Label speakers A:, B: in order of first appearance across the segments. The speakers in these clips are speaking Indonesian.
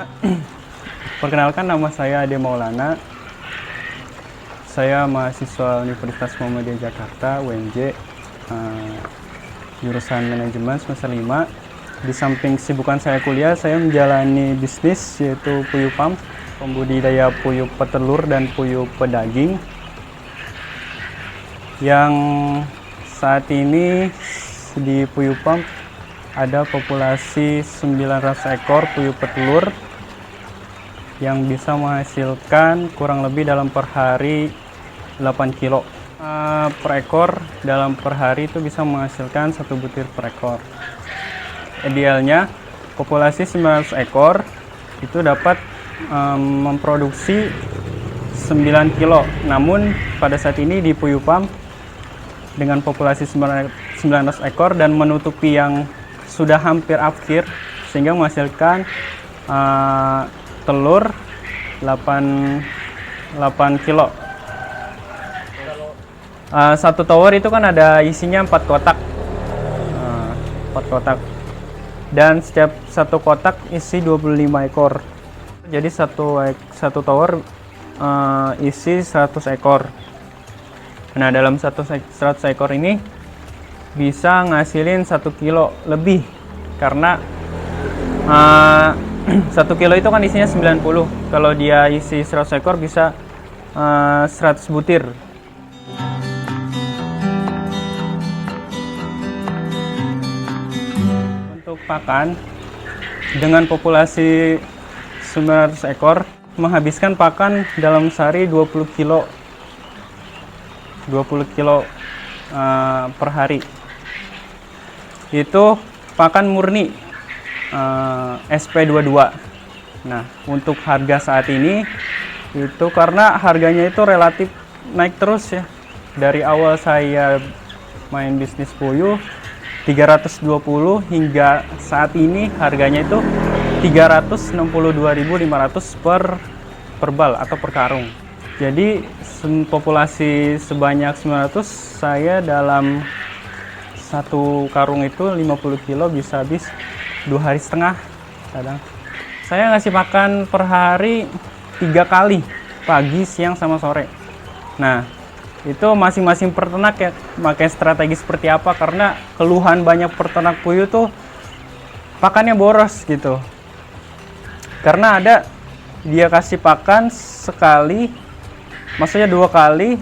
A: Ya, perkenalkan nama saya Ade Maulana. Saya mahasiswa Universitas Muhammadiyah Jakarta, UMJ, jurusan manajemen semester 5. Di samping kesibukan saya kuliah, saya menjalani bisnis yaitu puyuh pump, pembudidaya puyuh petelur dan puyuh pedaging. Yang saat ini di puyuh pump ada populasi 900 ekor puyuh petelur yang bisa menghasilkan kurang lebih dalam per hari 8 kilo per ekor. Dalam per hari itu bisa menghasilkan 1 butir per ekor. Idealnya populasi 900 ekor itu dapat memproduksi 9 kilo. Namun pada saat ini di puyuh pump dengan populasi 900 ekor dan menutupi yang sudah hampir akhir, sehingga menghasilkan telur 8 kilo. Satu tower itu kan ada isinya 4 kotak. 4 kotak. Dan setiap satu kotak isi 25 ekor. Jadi satu tower isi 100 ekor. Nah, dalam 100 ekor ini bisa ngasilin 1 kilo lebih, karena 1 kilo itu kan isinya 90. Kalau dia isi 100 ekor bisa 100 butir. Untuk pakan, dengan populasi 900 ekor menghabiskan pakan dalam sehari 20 kilo per hari. Itu pakan murni SP22. Nah, untuk harga saat ini itu karena harganya itu relatif naik terus ya. Dari awal saya main bisnis puyuh 320 hingga saat ini harganya itu 362.500 per bal atau per karung. Jadi populasi sebanyak 900, saya dalam satu karung itu 50 kilo bisa habis 2,5 hari kadang. Saya ngasih makan per hari 3 kali, pagi, siang, sama sore. Nah, itu masing-masing peternak ya pakai strategi seperti apa, karena keluhan banyak peternak puyuh tuh pakannya boros gitu. Karena ada dia kasih pakan sekali, maksudnya 2 kali,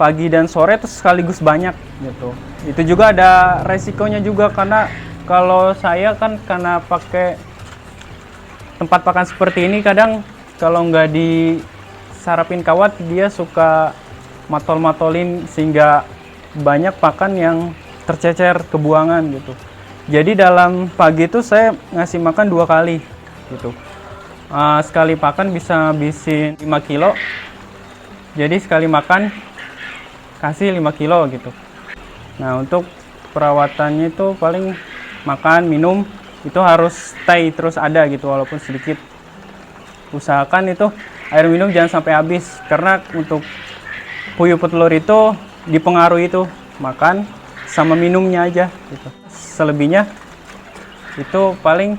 A: pagi dan sore, terus sekaligus banyak gitu. Itu juga ada resikonya juga, karena kalau saya kan karena pakai tempat pakan seperti ini, kadang kalau nggak disarapin kawat dia suka matol-matolin, sehingga banyak pakan yang tercecer kebuangan gitu. Jadi dalam pagi itu saya ngasih makan 2 kali gitu. Sekali pakan bisa habisin 5 kilo. Jadi sekali makan kasih 5 kilo gitu. Nah, untuk perawatannya itu paling makan, minum itu harus stay terus ada gitu, walaupun sedikit. Usahakan itu air minum jangan sampai habis, karena untuk puyuh petelur itu dipengaruhi itu makan sama minumnya aja gitu. Selebihnya itu paling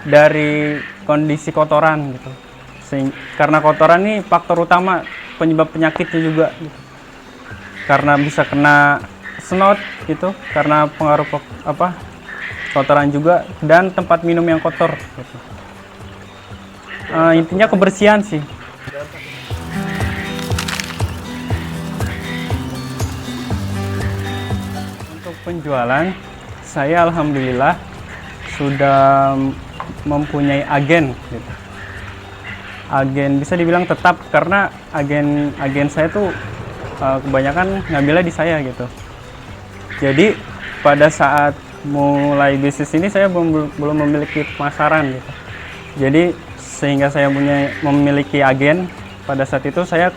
A: dari kondisi kotoran gitu. Karena kotoran ini faktor utama penyebab penyakitnya juga gitu. Karena bisa kena snot gitu, karena pengaruh kotoran juga, dan tempat minum yang kotor gitu. Intinya kebersihan sih. Untuk penjualan, saya alhamdulillah sudah mempunyai agen gitu. Agen bisa dibilang tetap, karena agen saya tuh kebanyakan ngambilnya di saya gitu. Jadi pada saat mulai bisnis ini saya belum memiliki pemasaran gitu. Jadi sehingga saya memiliki agen, pada saat itu saya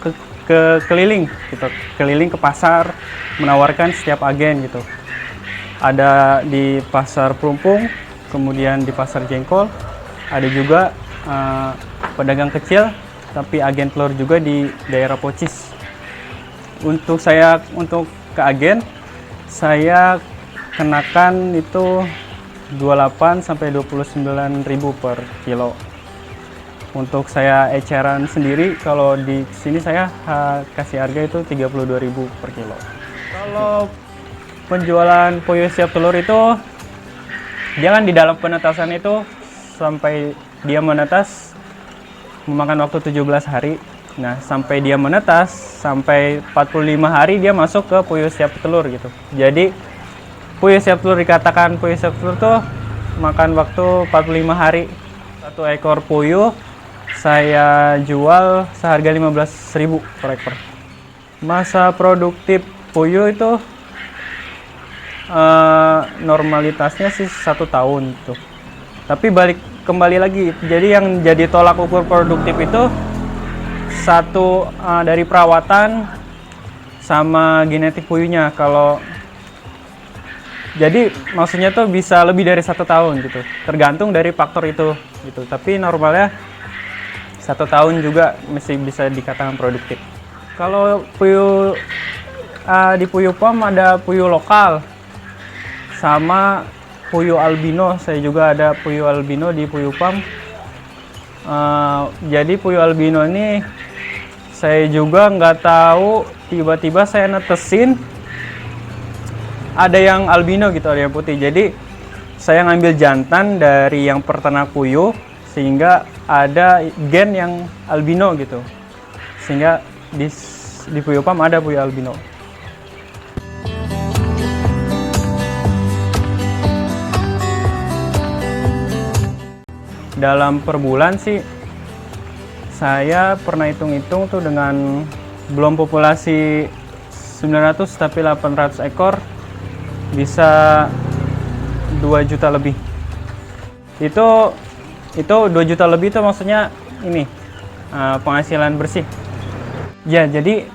A: keliling gitu, keliling ke pasar menawarkan setiap agen gitu. Ada di pasar Pelumpung, kemudian di pasar Jengkol, ada juga pedagang kecil, tapi agen telur juga di daerah Pocis. Untuk ke agen, saya kenakan itu 28 sampai 29.000 per kilo. Untuk saya eceran sendiri, kalau di sini saya kasih harga itu 32.000 per kilo. Kalau penjualan puyuh siap telur itu, jangan di dalam penetasan itu sampai dia menetas memakan waktu 17 hari. Nah, sampai dia menetas, sampai 45 hari dia masuk ke puyuh siap telur gitu. Jadi, puyuh siap telur dikatakan puyuh siap telur tuh makan waktu 45 hari. Satu ekor puyuh saya jual seharga 15.000 per ekor. Masa produktif puyuh itu normalitasnya sih 1 tahun tuh. Tapi kembali lagi, jadi yang jadi tolak ukur produktif itu satu dari perawatan sama genetik puyuhnya. Kalau jadi maksudnya tuh bisa lebih dari 1 tahun gitu, tergantung dari faktor itu gitu. Tapi normalnya 1 tahun juga masih bisa dikatakan produktif. Kalau puyuh di Puyuh Farm ada puyuh lokal sama puyuh albino. Saya juga ada puyuh albino di Puyuh Farm. Jadi puyuh albino ini saya juga nggak tahu, tiba-tiba saya netesin ada yang albino gitu, ada yang putih. Jadi saya ngambil jantan dari yang peternak puyuh sehingga ada gen yang albino gitu, sehingga di Puyuh Farm ada puyuh albino. Dalam per bulan sih saya pernah hitung-hitung tuh, dengan belum populasi 900 tapi 800 ekor bisa 2 juta lebih. Itu 2 juta lebih itu maksudnya ini penghasilan bersih. Ya, jadi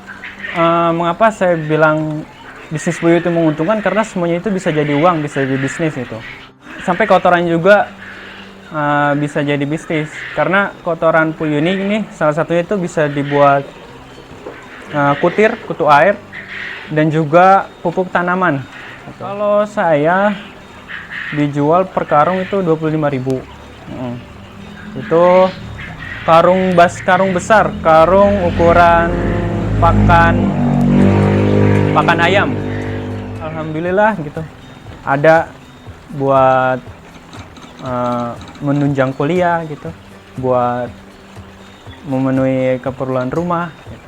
A: mengapa saya bilang bisnis puyuh itu menguntungkan, karena semuanya itu bisa jadi uang, bisa jadi bisnis itu. Sampai kotoran juga bisa jadi bisnis, karena kotoran puyuh ini salah satunya itu bisa dibuat kutu air dan juga pupuk tanaman. Kalau saya dijual per karung itu 25.000. Itu karung besar, karung ukuran pakan ayam. Alhamdulillah gitu. Ada buat menunjang kuliah gitu, buat memenuhi keperluan rumah gitu.